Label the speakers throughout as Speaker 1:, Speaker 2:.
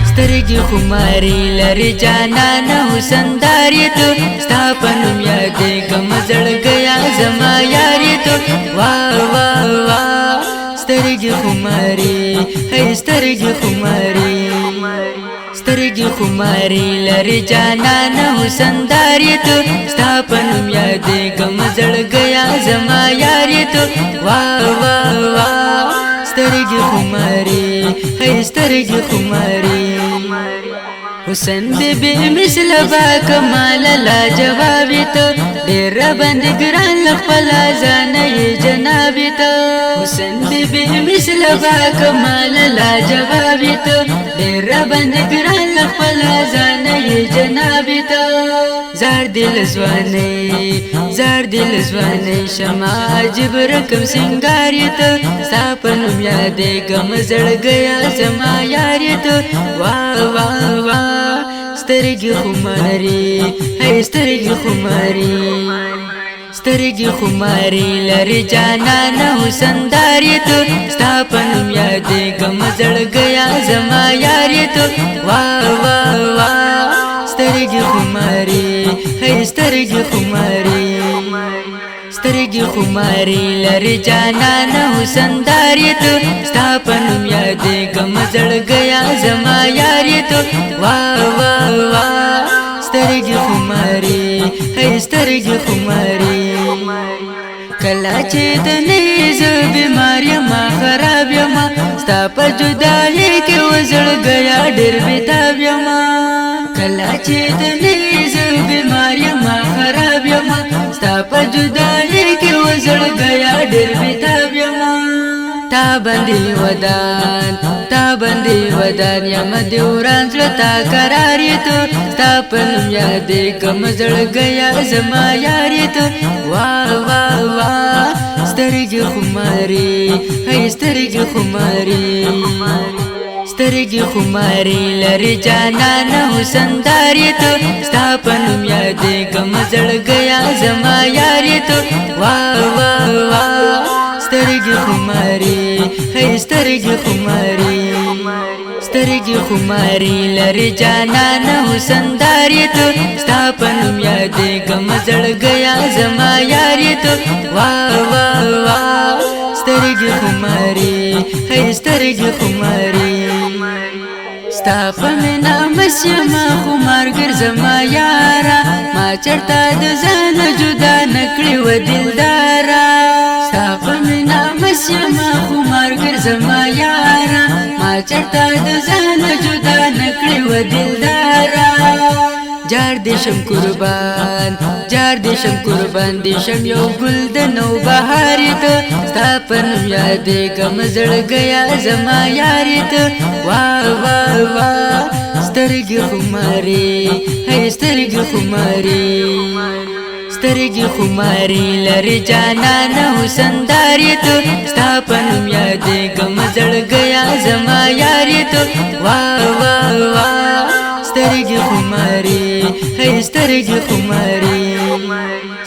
Speaker 1: سترګې خماري لري جانان حسندارې ته ستا په نوم یادېږم زړګیا زما یارې ته واه واه واه سترګې خماري لري جانان حسندارې ته ستا په نوم یادېږم زړګیا زما یارې ته واه واه واه سترګې خماري حسن دې بے مثل با کمال لا جواب ته ډېر بند ګران خپل ځان یې جناب ته حسن دې بے مثل با کمال لا جواب ته ډېر بند ګران خپل ځان یې جناب ته زار دل ځواني شمع عجب رقم سنگار ته ستا په نوم یادېږم زړګیا زما یارې ته واه واه واه سترګې خماري لري جانان حسندارې ته ستا په نوم یادېږم زړګیا زما یارې ته واه واه واه سترګې خماري لري جانان حسندارې ته ستا په نوم یادېږم زړګیا زما یارې ته واه واه واه سترګې خماري کله چې د نیز بیمار یم خراب یم ستا په جدایۍ کې وزړګیا ډېر بېتاب یم کله چې د نیز بیمار یم خراب یم ستا په جدایۍ کې وزړګیا ډېر بېتاب یم تا باندې ودان یم د وران زړه تا قرار یې ته ستا په نوم یادېږم زړګیا زما یارې ته واه واه واه سترګې خماري لري جانان حسندارې ته ستا په نوم یادېږم زړګیا زما یارې ته واه واه واه سترګې خماري لري جانان حسندارې ته ستا په نوم یادېږم زړګیا زما یارې ته واه واه واه سترګې خماري ستا په مینا مست یم خمار ګرځمه یاره ما چېرته د ځانه جدا نه کړې وه دلداره ستا په مینا مست یم خمار ګرځمه یاره ما چېرته د ځانه جدا نه کړې وه دلداره جار دې شم قربان دې شم یو ګل د نوبهارې ته ستا په نوم یادېږم زړګیا زما یارې ته واه واه واه سترګې خماري لري جانان حسندارې ته ستا په نوم یادېږم زړګیا زما یارې ته واه واه واه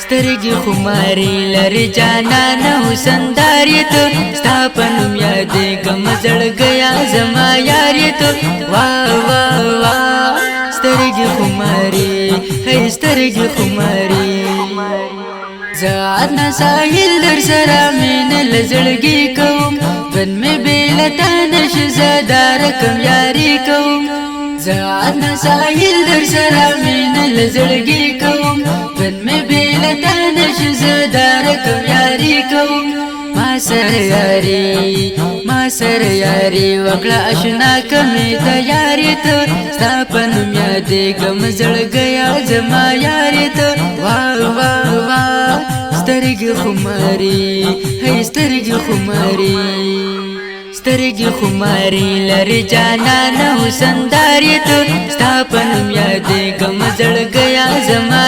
Speaker 1: سترګې خماري لري جانان حسندارې ته ستا په نوم یادېږم زړګیا زما یارې ته واه واه واه سترګې خماري زه ادنا ساحل در سره مینه له زړګي کوم ژوند مې بې له تا نشي زه دا رقم یاري کوم زه ادنا ساحل در سره مینه له زړګي کوم ژوند مې بې له تا نشي زه دا رقم یاري کوم ما سره یاري وکړه اشنا کمې تیارې ته ستا په نوم یادېږم زړګیا زما یارې ته واه واه واه سترګې خماري لري جانان حسندارې ته ستا په نوم یادېږم زړګیا زما